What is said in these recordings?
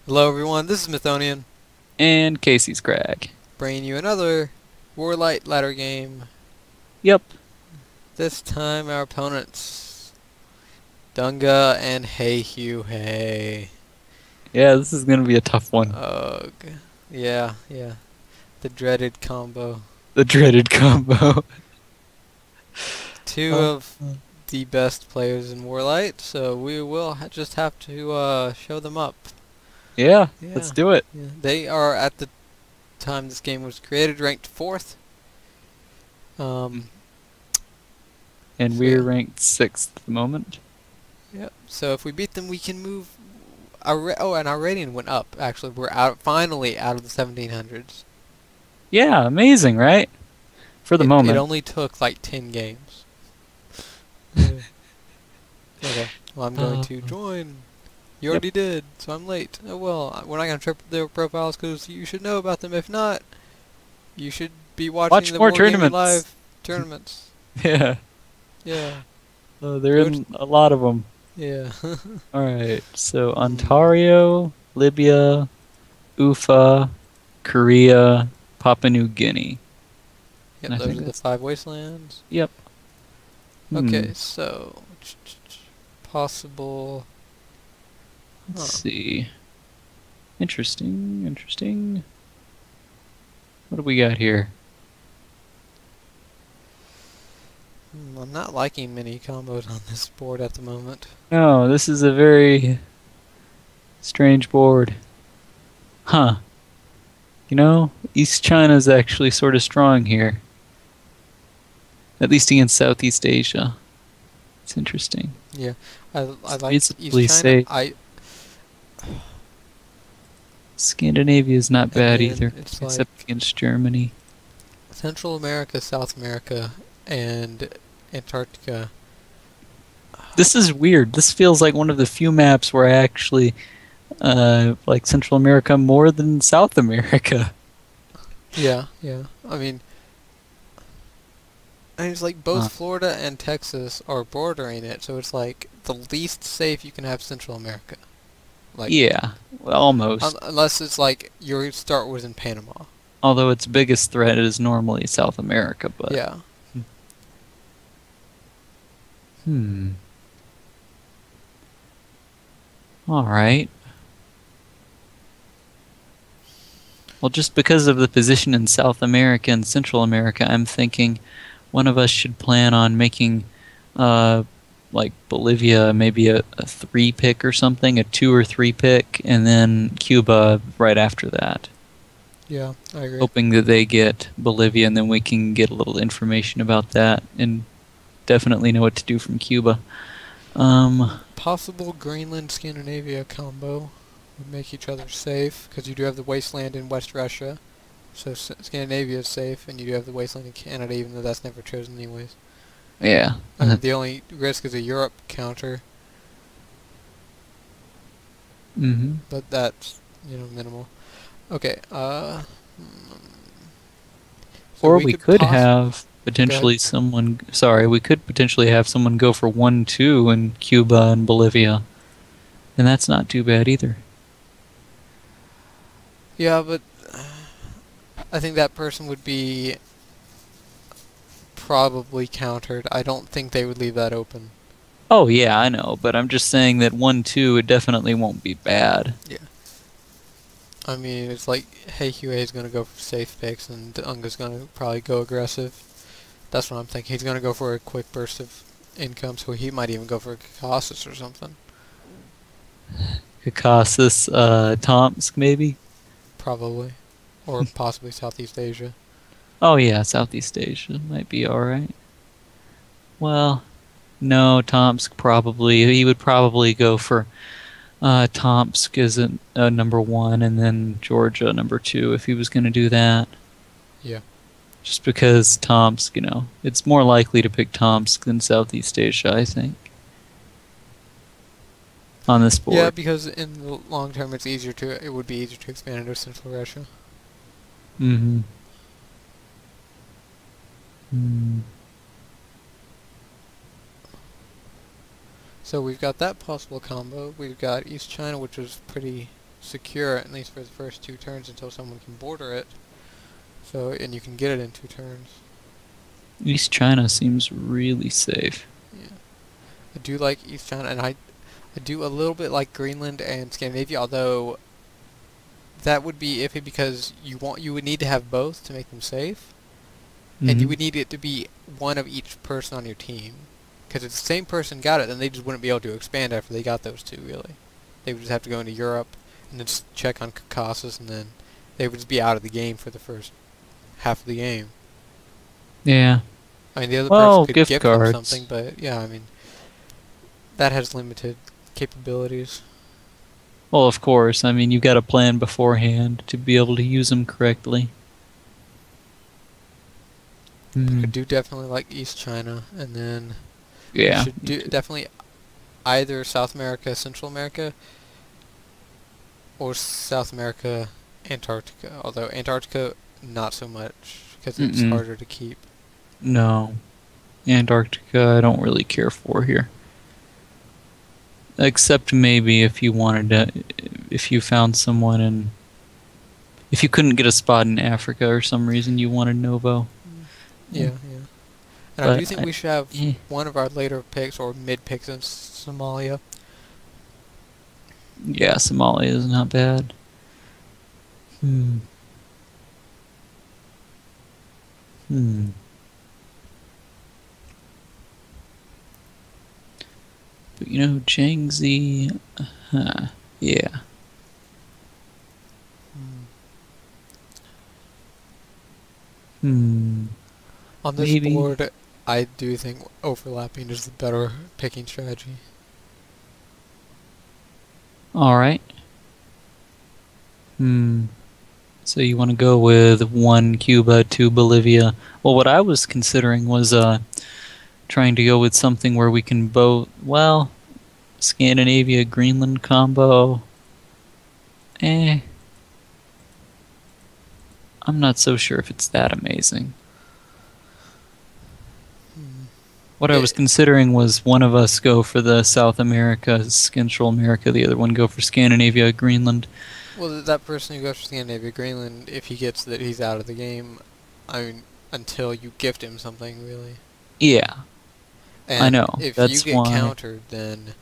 Hello everyone, this is Mythonian, And Casey's Crag. bringing you another WarLight ladder game. Yep. This time our opponents, Dunga and Heyheuhei. Yeah, this is gonna be a tough one. Ugh. Yeah. The dreaded combo. The dreaded combo. Two Uh, of the best players in WarLight, so we will just have to show them up. yeah, let's Yeah, do it. yeah. They are, at the time this game was created, ranked 4th. Mm. Um, And so yeah. we're ranked 6th at the moment. Yep. So if we beat them, we can move. And our rating went up. Actually, we're finally out of the 1700s. Yeah, amazing, right? For the It moment. only took like 10 games. Yeah. Okay. Well, I'm going Uh, to join. You yep. already did, so I'm late. Oh well, we're not gonna trip their profiles because you should know about them. If not, you should be watching Watch the more Wargaming tournaments. Live tournaments. Yeah. Yeah. They're Go. in a lot of them. Yeah. Alright, so Hmm. Ontario, Libya, Ufa, Korea, Papua New Guinea. Yep. And I Those think are the that's, 5 wastelands. yep. Hmm. Okay. So possible. Let's Huh. see. Interesting. What do we got here? I'm not liking many combos on this board at the moment. No, this is a very strange board. Huh. East China's actually sort of strong here. At least against Southeast Asia. It's interesting. Yeah, I It's like East reasonably China. safe. Scandinavia is not bad Again, either, it's like except against Germany. Central America, South America, and Antarctica. This is weird. This feels like one of the few maps where I actually like Central America more than South America. Yeah. I mean, it's like both Huh. Florida and Texas are bordering it, so it's like the least safe you can have Central America. Like, Yeah, well, almost. unless it's like your start was in Panama. Although its biggest threat is normally South America, but Yeah. hmm. All right. Well, just because of the position in South America and Central America, I'm thinking one of us should plan on making, uh, like Bolivia, maybe a three pick or something, a two or three pick, and then Cuba right after that. Yeah, I agree. Hoping that they get Bolivia, and then we can get a little information about that and definitely know what to do from Cuba. Um, Possible Greenland Scandinavia combo would make each other safe because you do have the wasteland in West Russia, so Scandinavia is safe, and you do have the wasteland in Canada, even though that's never chosen anyways. yeah. The only risk is a Europe counter, hmm but that's minimal. Okay. So Or we we could could have go ahead. potentially someone. Sorry, we could potentially have someone go for 1-2 in Cuba and Bolivia, and that's not too bad either. Yeah, but I think that person would be probably countered. I don't think they would leave that open. Oh yeah, I know, but I'm just saying that 1-2 it definitely won't be bad. Yeah. I mean, it's like Heyheuhei is going to go for safe picks, and Unga's going to probably go aggressive. That's what I'm thinking. He's going to go for a quick burst of income, so he might even go for a Caucasus or something. Caucasus, Tomsk maybe. Probably. Or possibly Southeast Asia. Oh yeah, Southeast Asia might be all right. Well, no, Tomsk probably. He would probably go for Tomsk as a number one, and then Georgia number two if he was going to do that. Yeah. Just because Tomsk, it's more likely to pick Tomsk than Southeast Asia, I think, on this Yeah, board. because in the long term, it would be easier to expand into Central Russia. Mm-hmm. Mm. So we've got that possible combo. We've got East China, which was pretty secure, at least for the first 2 turns, until someone can border it. So, and you can get it in 2 turns. East China seems really safe. Yeah. I do like East China, and I do a little bit like Greenland and Scandinavia, although that would be iffy because you would need to have both to make them safe, and you would need it to be one of each person on your team. Because if the same person got it, then they just wouldn't be able to expand after they got those 2, really. They would just have to go into Europe and then just check on Caucasus, and then they would just be out of the game for the first half of the game. Yeah. I mean, the other Well, person could gift gift them cards. something, but yeah, I mean, that has limited capabilities. Well, of course. I mean, you got to plan beforehand to be able to use them correctly. But I do definitely like East China, and then Yeah. you should do definitely either South America, Central America, or South America, Antarctica. Although Antarctica, not so much, because it's harder to keep. No. Antarctica, I don't really care for here. Except maybe if you wanted to, if you found someone in, if you couldn't get a spot in Africa or some reason you wanted Novo. Yeah, yeah. And But I do think we should have yeah. one of our later picks or mid picks in Somalia. Yeah, Somalia is not bad. But you know, Jiangxi, yeah. On this Maybe. board, I do think overlapping is the better picking strategy. Alright. So you want to go with 1 Cuba, 2 Bolivia. Well, what I was considering was trying to go with something where we can both, well, Scandinavia, Greenland combo. I'm not so sure if it's that amazing. What I was considering was one of us go for the South America, Central America, the other one go for Scandinavia, Greenland. Well, that person who goes for Scandinavia, Greenland, if he gets that, he's out of the game. I mean, until you gift him something, really. Yeah. And I know. If That's you get why. countered, then,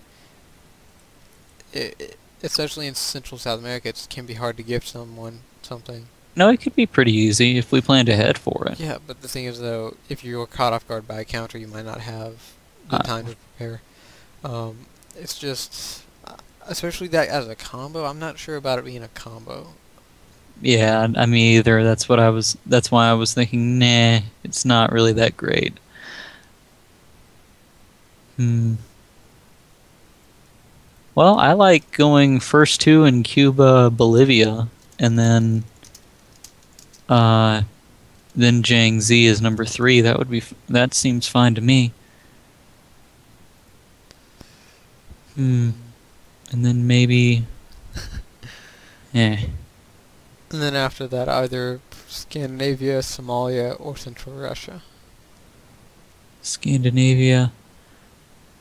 especially in Central South America, it can be hard to gift someone something. No, it could be pretty easy if we planned ahead for it. Yeah, but the thing is, though, if you're caught off guard by a counter, you might not have the time to prepare. It's just, especially that as a combo, I'm not sure about it being a combo. Yeah, I mean either. That's why I was thinking, nah, it's not really that great. Well, I like going first 2 in Cuba, Bolivia, and then Jiangxi is number 3. That seems fine to me. And then maybe And then after that, either Scandinavia, Somalia, or Central Russia. Scandinavia,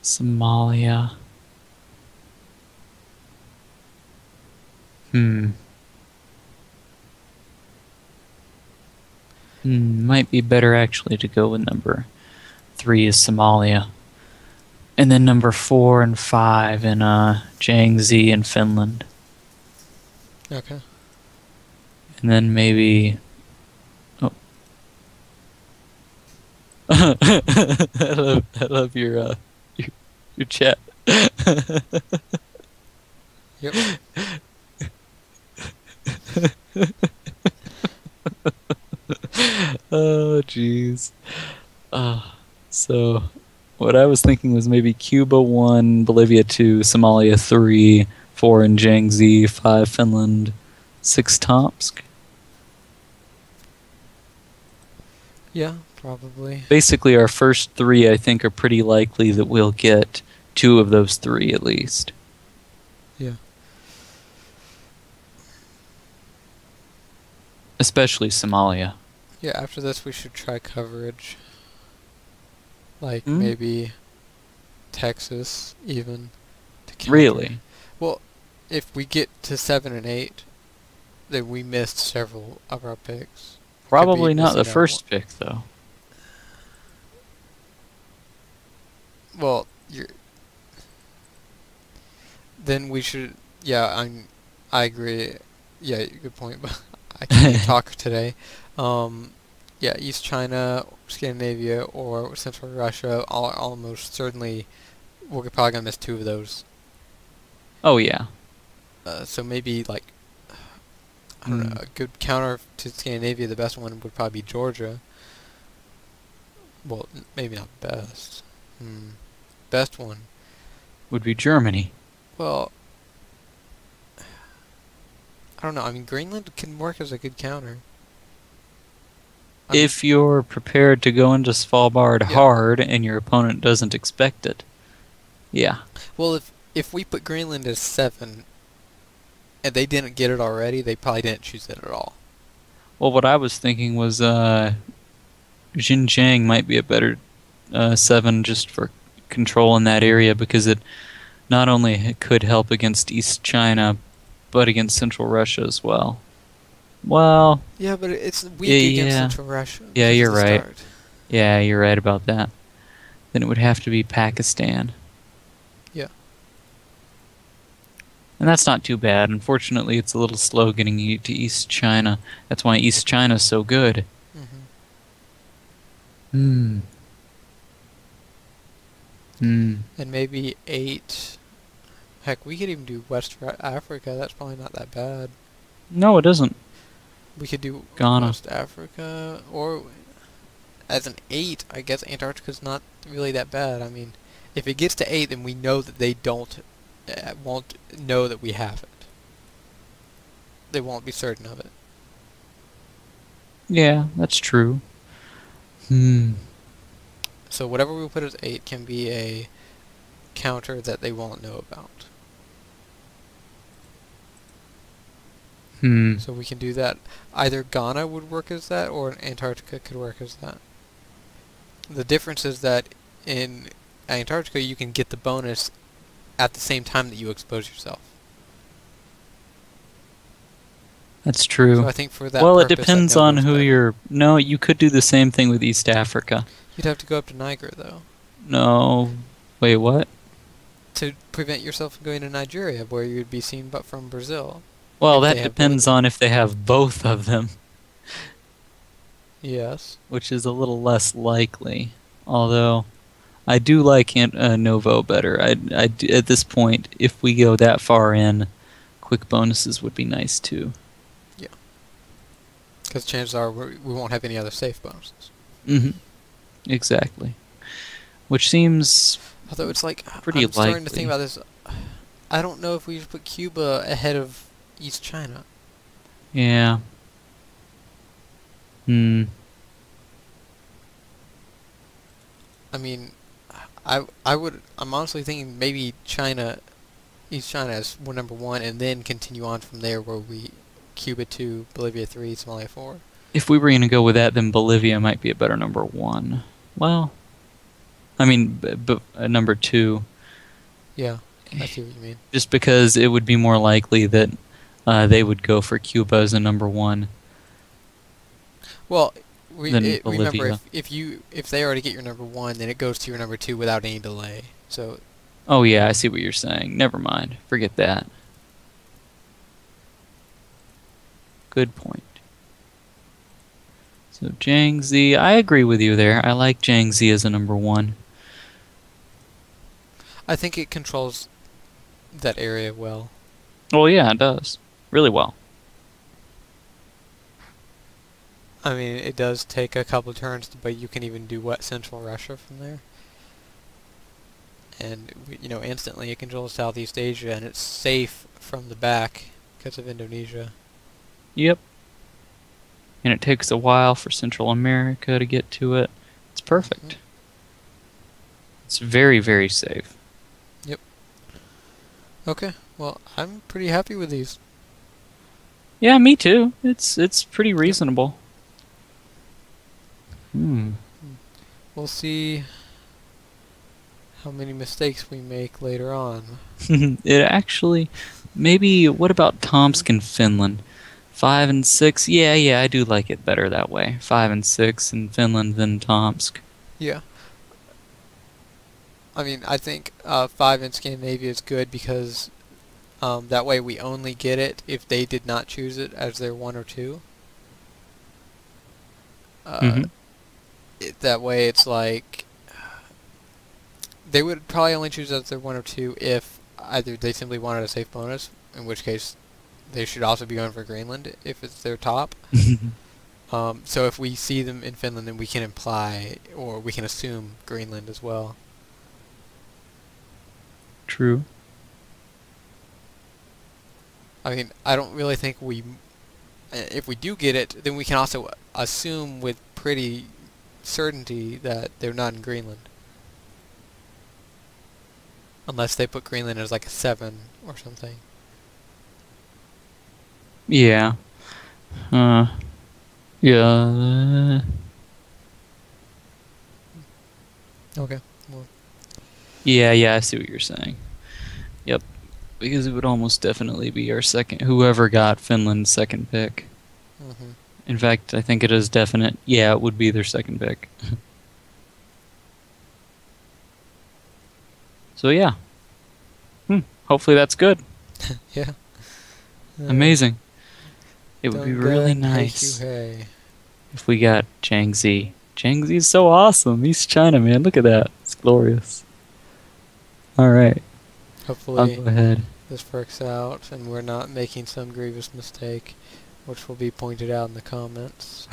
Somalia. Might be better actually to go with number 3 is Somalia. And then number 4 and 5 in Jiangxi in Finland. Okay. And then maybe... Oh. I love your chat. Yep. Oh, jeez. So, what I was thinking was maybe Cuba 1, Bolivia 2, Somalia 3, 4 in Jiangxi, 5 Finland, 6 Tomsk. Yeah, probably. Basically, our first 3, I think, are pretty likely that we'll get 2 of those 3 at least. Yeah. Especially Somalia. Yeah, after this we should try coverage. Like maybe Texas even. To counter. Really? Well, if we get to 7 and 8, then we missed several of our picks. Probably not the missing out first pick, though. Well, then we should. Yeah, I agree. Yeah, good point. But I can't even talk today. Yeah, East China, Scandinavia, or Central Russia. Almost certainly, we're probably gonna miss 2 of those. Oh yeah. So maybe like I don't know. A good counter to Scandinavia, the best one would probably be Georgia. Well, maybe not best. Best one would be Germany. Well, I don't know. I mean, Greenland can work as a good counter. If you're prepared to go into Svalbard hard and your opponent doesn't expect it. Yeah. Well, if we put Greenland as 7 and they didn't get it already, they probably didn't choose it at all. Well, what I was thinking was Xinjiang might be a better 7 just for control in that area, because it not only could help against East China, but against Central Russia as well. Well... Yeah, but it's weak against Central Russia. Yeah, you're right. Yeah, you're right about that. Then it would have to be Pakistan. Yeah. And that's not too bad. Unfortunately, it's a little slow getting you to East China. That's why East China's so good. And maybe 8... Heck, we could even do West Africa. That's probably not that bad. No, it isn't. We could do Ghana. West Africa, or as an 8, I guess Antarctica's not really that bad. I mean, if it gets to 8, then we know that they won't know that we have it. They won't be certain of it. Yeah, that's true. So whatever we put as 8 can be a counter that they won't know about. So we can do that. Either Ghana would work as that, or Antarctica could work as that. The difference is that in Antarctica you can get the bonus at the same time that you expose yourself. That's true. So I think for that well, it purpose, depends on who you're... No, you could do the same thing with East Africa. You'd have to go up to Niger, though. No. Wait, what? To prevent yourself from going to Nigeria, where you would be seen but from Brazil. Well, that depends on if they have both of them. Yes. Which is a little less likely. Although, I do like Novo better. at this point, if we go that far in, quick bonuses would be nice too. Yeah. Because chances are we won't have any other safe bonuses. Exactly. Which seems... Although it's like, pretty I'm starting to think about this. I don't know if we should put Cuba ahead of East China. Yeah. I mean, I'm honestly thinking maybe East China as number 1, and then continue on from there, where we Cuba 2, Bolivia 3, Somalia 4. If we were going to go with that, then Bolivia might be a better number 1. Well, I mean, number 2. Yeah, I see what you mean. Just because it would be more likely that they would go for Cuba as a number 1. Well, remember, if they already get your number 1, then it goes to your number 2 without any delay. So. Oh yeah, I see what you're saying. Never mind. Forget that. Good point. So Jiangxi, I agree with you there. I like Jiangxi as a number 1. I think it controls that area well. Well, yeah, it does. Really well. I mean, it does take a couple turns, but you can even do Central Russia from there. And, instantly it controls Southeast Asia, and it's safe from the back because of Indonesia. Yep. And it takes a while for Central America to get to it. It's perfect. It's very, very safe. Yep. Okay, well, I'm pretty happy with these. Yeah, me too. It's pretty reasonable. We'll see how many mistakes we make later on. It actually, maybe what about Tomsk and Finland? 5 and 6. Yeah, I do like it better that way. 5 and 6 in Finland than Tomsk. Yeah. I mean, I think 5 in Scandinavia is good because that way we only get it if they did not choose it as their 1 or 2. Mm-hmm. That way it's like they would probably only choose as their 1 or 2 if either they simply wanted a safe bonus, in which case they should also be going for Greenland if it's their top. So if we see them in Finland, then we can imply or we can assume Greenland as well. True. I mean, I don't really think if we do get it, then we can also assume with pretty certainty that they're not in Greenland. Unless they put Greenland as like a 7 or something. Yeah. Yeah. Okay. Well. Yeah, I see what you're saying. Yep. Because it would almost definitely be our second, whoever got Finland's second pick. Mm-hmm. In fact, I think it is definite. Yeah, it would be their second pick. So yeah. Hopefully that's good. Yeah. Amazing. It would be Dunga really and nice Heyheuhei. if we got Jiangxi. Jiangxi's so awesome. East China, man. Look at that. It's glorious. All right. I'll Hopefully go ahead. this works out and we're not making some grievous mistake, which will be pointed out in the comments.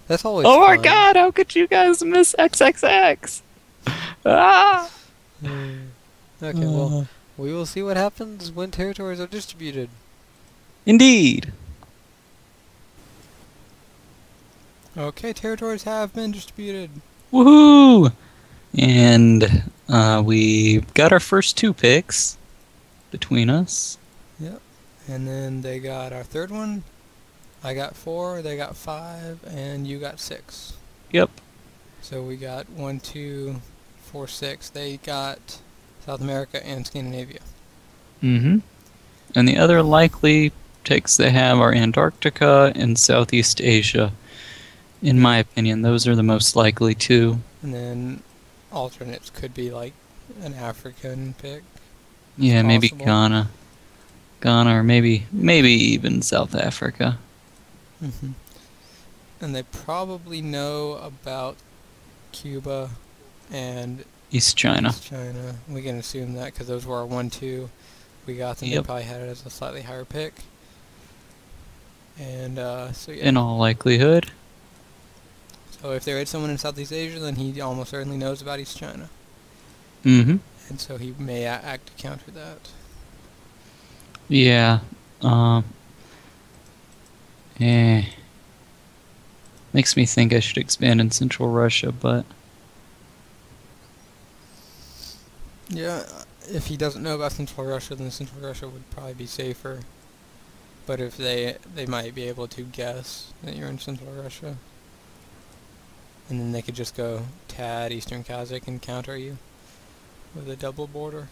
That's always Oh my fun. god, how could you guys miss XXX? Ah! Okay, well, we will see what happens when territories are distributed. Indeed. Okay, territories have been distributed. Woohoo! And we got our first 2 picks between us. Yep. And then they got our third one. I got 4, they got 5, and you got 6. Yep. So we got 1, 2, 4, 6. They got South America and Scandinavia. Mm-hmm. And the other likely picks they have are Antarctica and Southeast Asia. In my opinion, those are the most likely 2. And then alternates could be like an African pick. Yeah, maybe possible. Ghana, or maybe even South Africa. Mm-hmm. And they probably know about Cuba and East China. East China. We can assume that because those were our 1, 2. We got them. Yep. They probably had it as a slightly higher pick. And so yeah. In all likelihood. So if there is someone in Southeast Asia, then he almost certainly knows about East China. Mm-hmm. And so he may act to counter that. Yeah. Makes me think I should expand in Central Russia, but... Yeah, if he doesn't know about Central Russia, then Central Russia would probably be safer. But if they might be able to guess that you're in Central Russia. And then they could just go Tad, Eastern Kazakh, and counter you with a double border,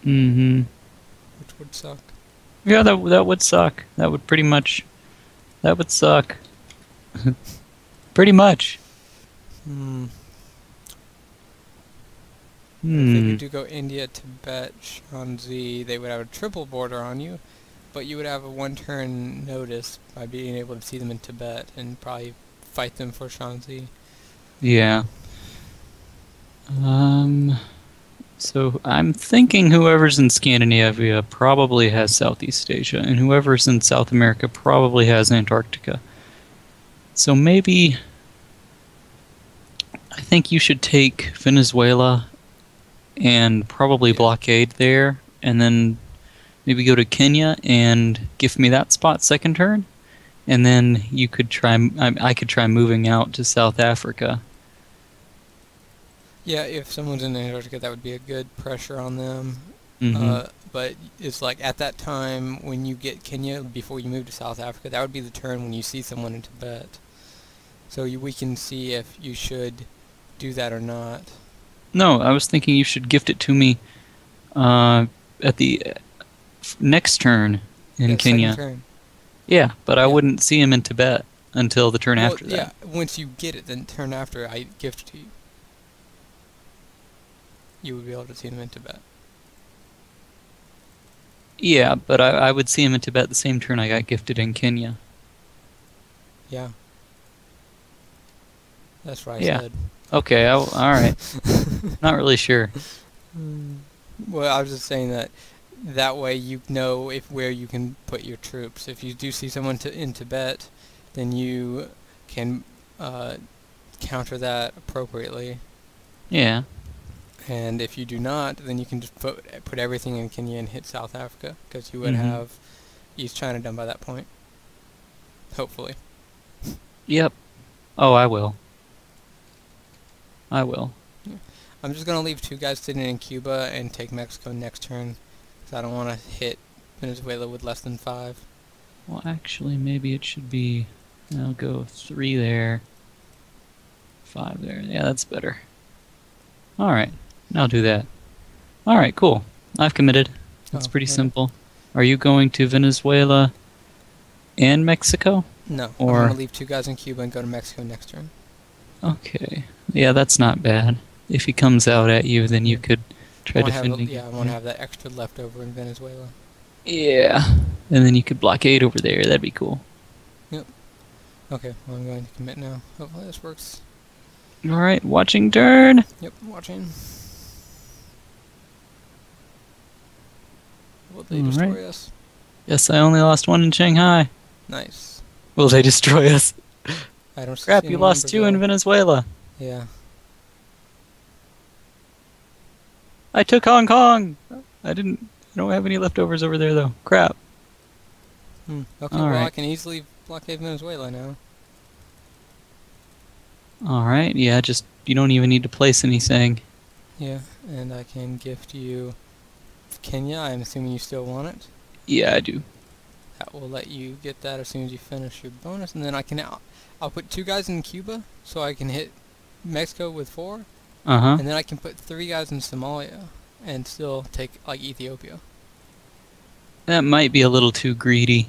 Mm-hmm. which would suck. Yeah, that would suck. That would pretty much... That would suck. Pretty much. If they could do go India, Tibet, Shanxi, they would have a triple border on you, but you would have a 1-turn notice by being able to see them in Tibet and probably fight them for Shanxi. Yeah. So I'm thinking whoever's in Scandinavia probably has Southeast Asia, and whoever's in South America probably has Antarctica. So maybe I think you should take Venezuela and probably blockade there, and then maybe go to Kenya and give me that spot second turn, and then you could try. I could try moving out to South Africa. Yeah, if someone's in Antarctica, that would be a good pressure on them. Mm-hmm. But it's like at that time when you get Kenya, before you move to South Africa, that would be the turn when you see someone in Tibet. So we can see if you should do that or not. No, I was thinking you should gift it to me At the next turn in Yeah, second Kenya. turn. Yeah, but I Yeah. wouldn't see him in Tibet until the turn Well, after yeah. that. Once you get it, then turn after I gift to you, you would be able to see him in Tibet. Yeah, but I would see him in Tibet the same turn I got gifted in Kenya. Yeah. That's what I Yeah. said. Okay, alright. Not really sure. Well, I was just saying that way you know where you can put your troops. If you do see someone in Tibet, then you can counter that appropriately. Yeah. And if you do not, then you can just put everything in Kenya and hit South Africa, because you would Mm-hmm. have East China done by that point. Hopefully. Yep. Oh, I will. I will. Yeah. I'm just going to leave 2 guys sitting in Cuba and take Mexico next turn, because I don't want to hit Venezuela with less than 5. Well, actually, maybe it should be... I'll go 3 there. 5 there. Yeah, that's better. Alright. I'll do that. Alright, cool. I've committed. It's pretty Okay. simple. Are you going to Venezuela and Mexico? No, I'm Or... going to leave 2 guys in Cuba and go to Mexico next turn. Okay. Yeah, that's not bad. If he comes out at you, then you could try defending. Yeah, I want to have that extra leftover in Venezuela. Yeah. And then you could blockade over there. That'd be cool. Yep. Okay, well, I'm going to commit now. Hopefully this works. Alright, watching turn. Yep, watching. Will they destroy us? Yes, I only lost 1 in Shanghai. Nice. Will they destroy us? I don't Crap, see you any lost 2 in Brazil. Venezuela. Yeah. I took Hong Kong. I don't have any leftovers over there though. Crap. Okay, All well, I right. can easily blockade Venezuela now. Alright, yeah, just you don't even need to place anything. Yeah, and I can gift you Kenya. I'm assuming you still want it. Yeah, I do. That will let you get that as soon as you finish your bonus, and then I'll put 2 guys in Cuba, so I can hit Mexico with 4, Uh-huh. and then I can put 3 guys in Somalia, and still take, like, Ethiopia. That might be a little too greedy.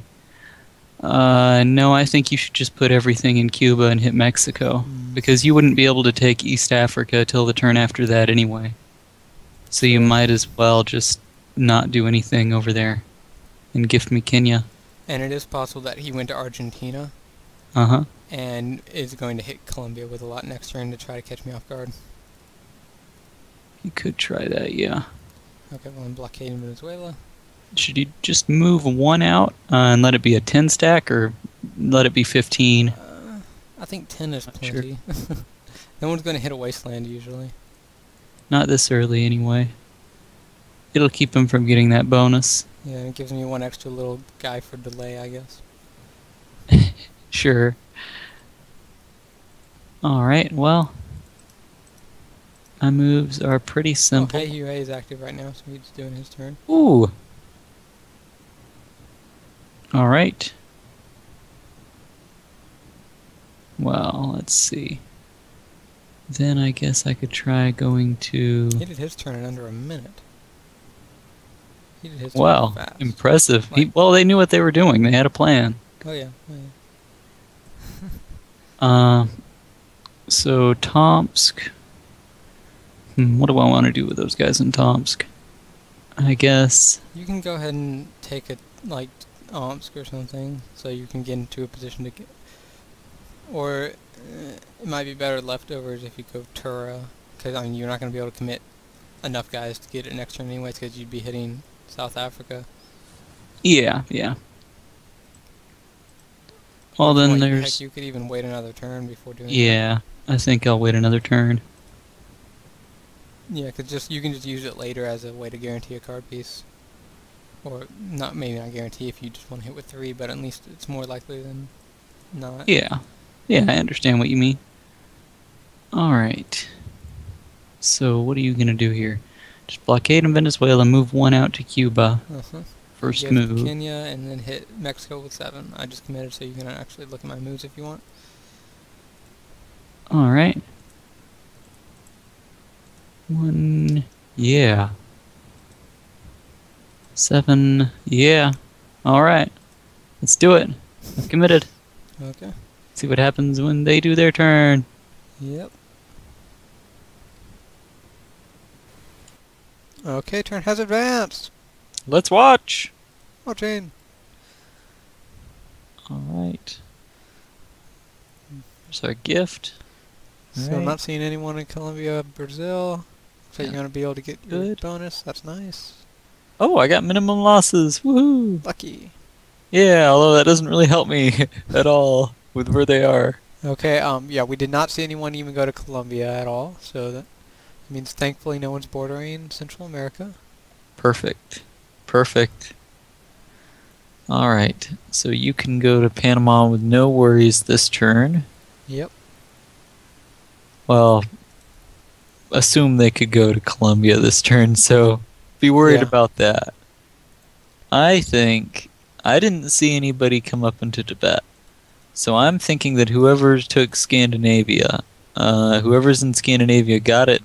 No, I think you should just put everything in Cuba and hit Mexico. Because you wouldn't be able to take East Africa till the turn after that anyway. So you might as well just not do anything over there. And gift me Kenya. And it is possible that he went to Argentina, Uh-huh. and is going to hit Colombia with a lot next turn to try to catch me off guard. You could try that, yeah. Okay, well, I'm blockading Venezuela. Should you just move 1 out and let it be a 10 stack, or let it be 15? I think 10 is Not sure. plenty. No one's going to hit a wasteland usually. Not this early anyway. It'll keep him from getting that bonus. Yeah, it gives me 1 extra little guy for delay, I guess. Sure. Alright, well. My moves are pretty simple. Oh, Heyheuhei is active right now, so he's doing his turn. Ooh. Alright. Well, let's see. Then I guess I could try going to... He did his turn in under a minute. He did his turn Wow, fast. impressive. Like- Well, they knew what they were doing. They had a plan. Oh yeah, oh yeah. So Tomsk. What do I want to do with those guys in Tomsk? I guess... You can go ahead and take a, like, Omsk or something, so you can get into a position to get... Or, it might be better leftovers if you go Tura, because, I mean, you're not going to be able to commit enough guys to get it next turn anyways, because you'd be hitting South Africa. Yeah, yeah. Well, Or if you then want, there's... Heck, you could even wait another turn before doing Yeah, I think I'll wait another turn. Yeah, because you can just use it later as a way to guarantee a card piece. Or, maybe not guarantee if you just want to hit with 3, but at least it's more likely than not. Yeah. Yeah, I understand what you mean. Alright. So, what are you going to do here? Just blockade in Venezuela, move 1 out to Cuba. Uh-huh. First Give move. Kenya, and then hit Mexico with 7. I just committed, so you can actually look at my moves if you want. Alright. 1... Yeah. 7. Yeah. All right. Let's do it. I've committed. Okay. See what happens when they do their turn. Yep. Okay, turn has advanced. Let's watch. Watching. All right. There's our gift. So I'm not seeing anyone in Colombia, Brazil. So Yeah. you're going to be able to get your Good. bonus. That's nice. Oh, I got minimum losses. Woohoo! Lucky. Yeah, although that doesn't really help me at all with where they are. Okay, yeah, we did not see anyone even go to Colombia at all, so that means thankfully no one's bordering Central America. Perfect. Perfect. All right. So you can go to Panama with no worries this turn. Yep. Well, assume they could go to Colombia this turn, so be worried Yeah. about that. I think I didn't see anybody come up into Tibet. So I'm thinking that whoever took Scandinavia, whoever's in Scandinavia got it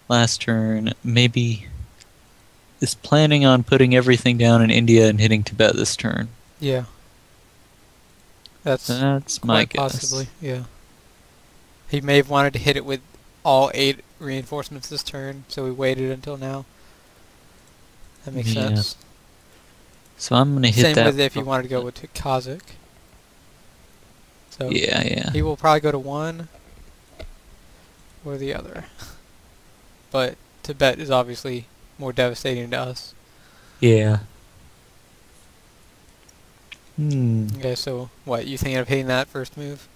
last turn, maybe is planning on putting everything down in India and hitting Tibet this turn. Yeah. That's my quite guess. possibly, yeah. He may have wanted to hit it with all 8 reinforcements this turn, so we waited until now. That makes Yeah. sense. So I'm gonna hit Same that. with if you wanted to go with Kazakh. So Yeah. he will probably go to one or the other. But Tibet is obviously more devastating to us. Yeah. Okay, so what, you thinking of hitting that first move?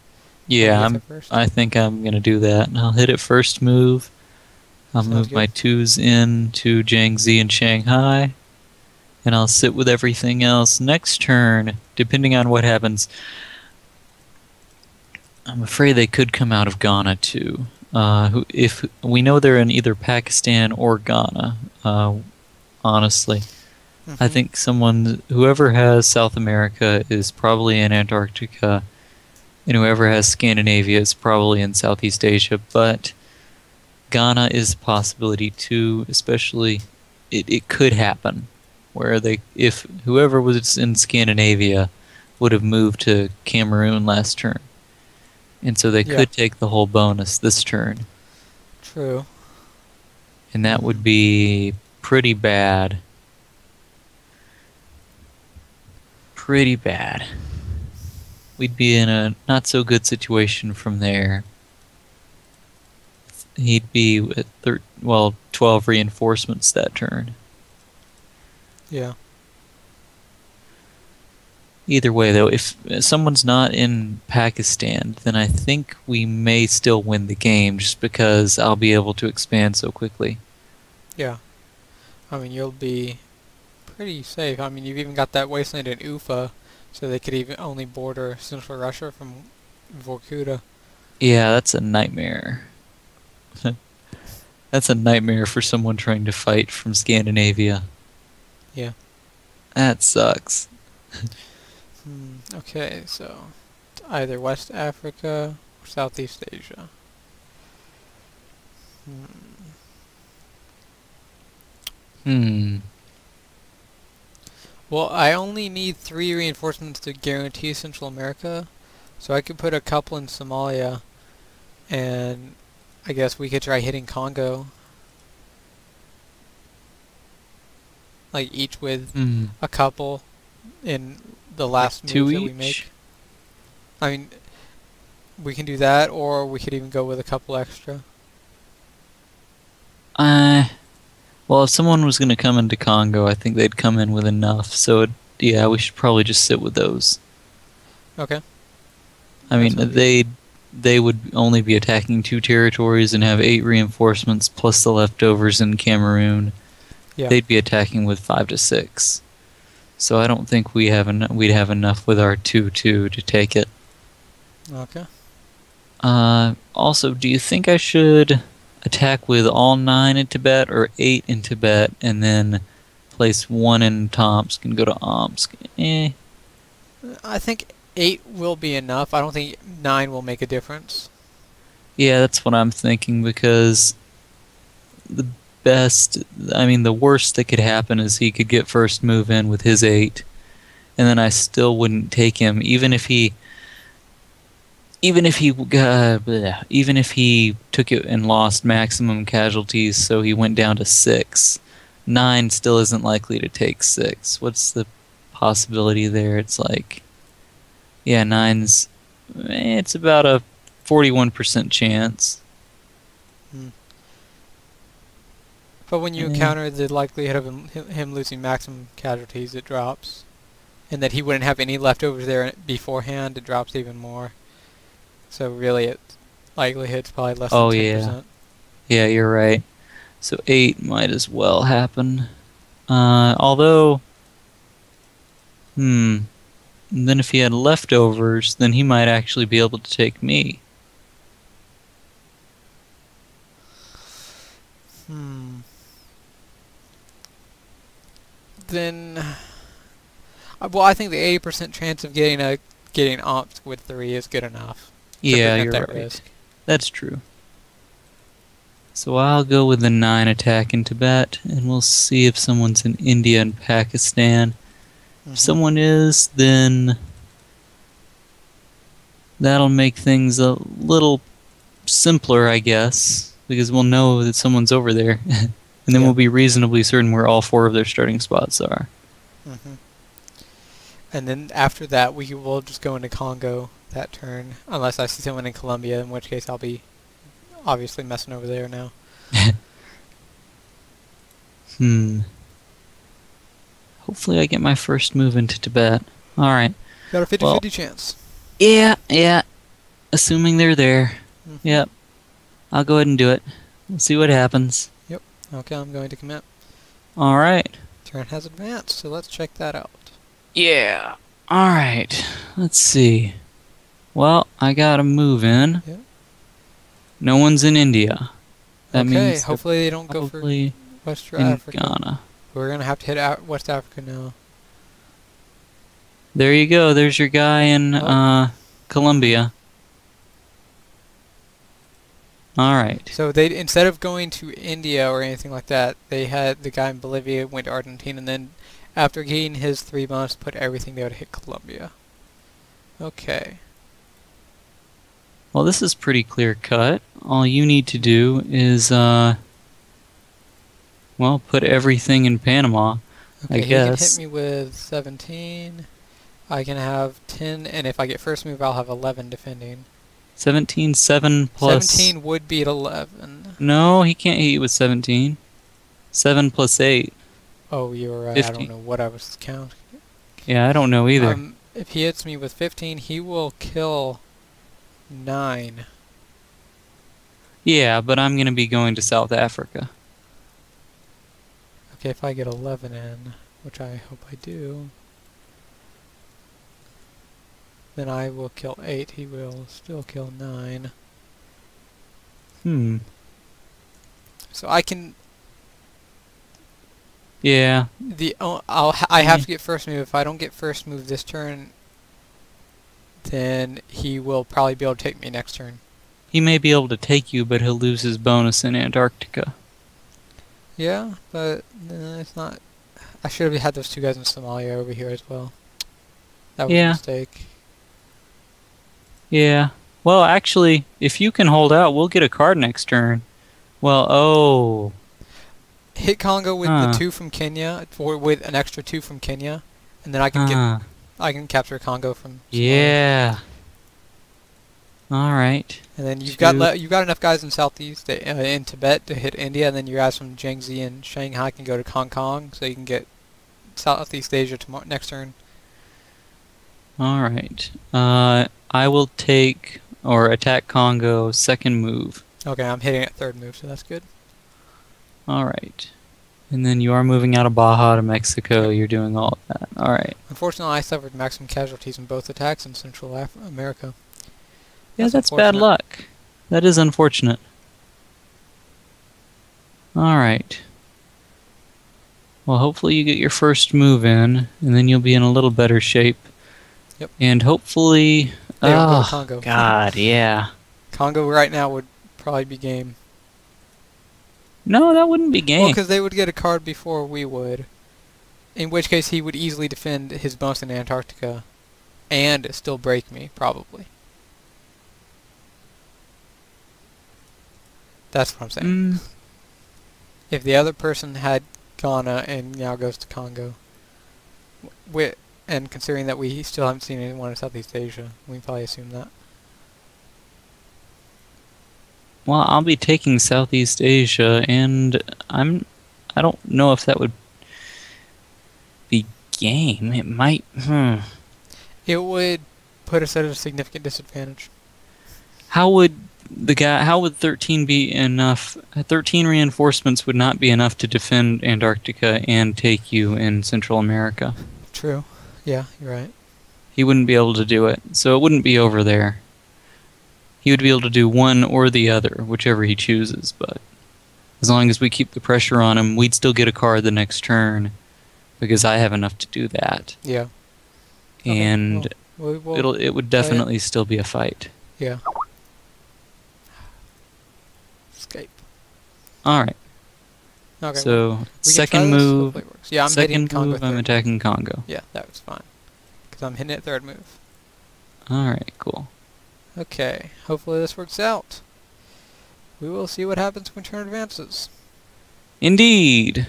Yeah, First? I think I'm gonna do that, and I'll hit it first move. I'll Sounds move good. my 2s in to Jiangxi and Shanghai, and I'll sit with everything else. Next turn, depending on what happens, I'm afraid they could come out of Ghana too. If we know they're in either Pakistan or Ghana, honestly. I think whoever has South America is probably in Antarctica, and whoever has Scandinavia is probably in Southeast Asia, but Ghana is a possibility too, especially it could happen, where if whoever was in Scandinavia would have moved to Cameroon last turn, and so they could take the whole bonus this turn. True. And that would be pretty bad. Pretty bad. We'd be in a not so good situation from there. He'd be at 12 reinforcements that turn. Yeah. Either way, though, if someone's not in Pakistan, then I think we may still win the game just because I'll be able to expand so quickly. Yeah. I mean, you'll be pretty safe. I mean, you've even got that wasteland in Ufa, so they could even only border Central Russia from Vorkuta. Yeah, that's a nightmare. That's a nightmare for someone trying to fight from Scandinavia. Yeah. That sucks. Okay, so either West Africa or Southeast Asia. Well, I only need 3 reinforcements to guarantee Central America, so I could put a couple in Somalia, and I guess we could try hitting Congo. Like each with a couple in the last Like 2 move that we each? make. I mean, we can do that, or we could even go with a couple extra. Well, if someone was going to come into Congo, I think they'd come in with enough. So, yeah, we should probably just sit with those. Okay. I mean, they would only be attacking 2 territories and have 8 reinforcements plus the leftovers in Cameroon. Yeah. They'd be attacking with 5 to 6. So I don't think we'd have enough with our 2-2 to take it. Okay. Also, do you think I should attack with all 9 in Tibet or 8 in Tibet and then place 1 in Tomsk and go to Omsk? I think 8 will be enough. I don't think 9 will make a difference. Yeah, that's what I'm thinking, because best, I mean, the worst that could happen is he could get first move in with his 8, and then I still wouldn't take him, even if he took it and lost maximum casualties, so he went down to 6. 9 still isn't likely to take 6. What's the possibility there? It's like, yeah, 9's, it's about a 41% chance. But when you encounter the likelihood of him losing maximum casualties, it drops. And that he wouldn't have any leftovers there beforehand, it drops even more. So really, its likelihood's probably less than 10%. Yeah, you're right. So 8 might as well happen. Although, then if he had leftovers, then he might actually be able to take me. Then, well, I think the 80% chance of getting opt with 3 is good enough. Yeah, you're right. Risk. That's true. So I'll go with the 9 attack in Tibet, and we'll see if someone's in India and Pakistan. If someone is, then that'll make things a little simpler, I guess, because we'll know that someone's over there. And then we'll be reasonably certain where all 4 of their starting spots are. And then after that, we will just go into Congo that turn, unless I see someone in Colombia, in which case I'll be obviously messing over there now. Hopefully I get my first move into Tibet. Alright. Got a 50-50 chance. Yeah. Assuming they're there. Yep. I'll go ahead and do it. We'll see what happens. Okay, I'm going to commit. Alright. Turn has advanced, so let's check that out. Yeah. Alright. Let's see. Well, I got a move in. Yep. No one's in India. That means hopefully they don't go for West Africa. Ghana. We're going to have to hit West Africa now. There you go. There's your guy in Colombia. Alright. So they, instead of going to India or anything like that, they had the guy in Bolivia went to Argentina, and then after getting his 3 months, put everything there to hit Colombia. Okay. Well, this is pretty clear cut. All you need to do is, put everything in Panama, I guess. He can hit me with 17. I can have 10, and if I get first move, I'll have 11 defending. 17, 7 plus... 17 would be at 11. No, he can't hit you with 17. 7 plus 8. Oh, you were right. 15. I don't know what I was counting. Yeah, I don't know either. If he hits me with 15, he will kill 9. Yeah, but I'm going to be going to South Africa. Okay, if I get 11 in, which I hope I do, then I will kill 8. He will still kill 9. So I can... Yeah. I have to get first move. If I don't get first move this turn, then he will probably be able to take me next turn. He may be able to take you, but he'll lose his bonus in Antarctica. Yeah, but it's not... I should have had those 2 guys in Somalia over here as well. That was a mistake. Yeah. Well, actually, if you can hold out, we'll get a card next turn. Well, hit Congo with the 2 from Kenya, or with an extra 2 from Kenya, and then I can I can capture Congo from Somalia. Yeah. All right. And then you've got enough guys in Southeast in Tibet to hit India, and then your guys from Jiangxi and Shanghai can go to Hong Kong, so you can get Southeast Asia next turn. All right. I will take or attack Congo second move. Okay, I'm hitting at third move, so that's good. All right. And then you are moving out of Baja to Mexico. You're doing all of that. All right. Unfortunately, I suffered maximum casualties in both attacks in Central America. Yeah, that's bad luck. That is unfortunate. All right. Well, hopefully you get your first move in, and then you'll be in a little better shape. Yep. And hopefully... They don't go to Congo. God, yeah. Congo right now would probably be game. No, that wouldn't be Well, game. because they would get a card before we would. In which case he would easily defend his bonus in Antarctica and still break me, probably. That's what I'm saying. Mm, If the other person had Ghana and now goes to Congo, and considering that we still haven't seen anyone in Southeast Asia, we can probably assume that. well, I'll be taking Southeast Asia, and I don't know if that would be game. It might. It would put us at a significant disadvantage. How would 13 be enough? 13 reinforcements would not be enough to defend Antarctica and take you in Central America. True. Yeah, you're right. He wouldn't be able to do it, so it wouldn't be over there. He would be able to do one or the other, whichever he chooses, but as long as we keep the pressure on him, we'd still get a card the next turn, because I have enough to do that. Yeah. And Well, it would definitely still be a fight. yeah. Escape. Alright, Okay. so we can try second this, move, hopefully it works. Yeah, I'm hitting second Congo move I'm third. attacking Congo. Yeah, that was fine. Because I'm hitting it third move. Alright, cool. Okay, hopefully this works out. We will see what happens when turn advances. Indeed!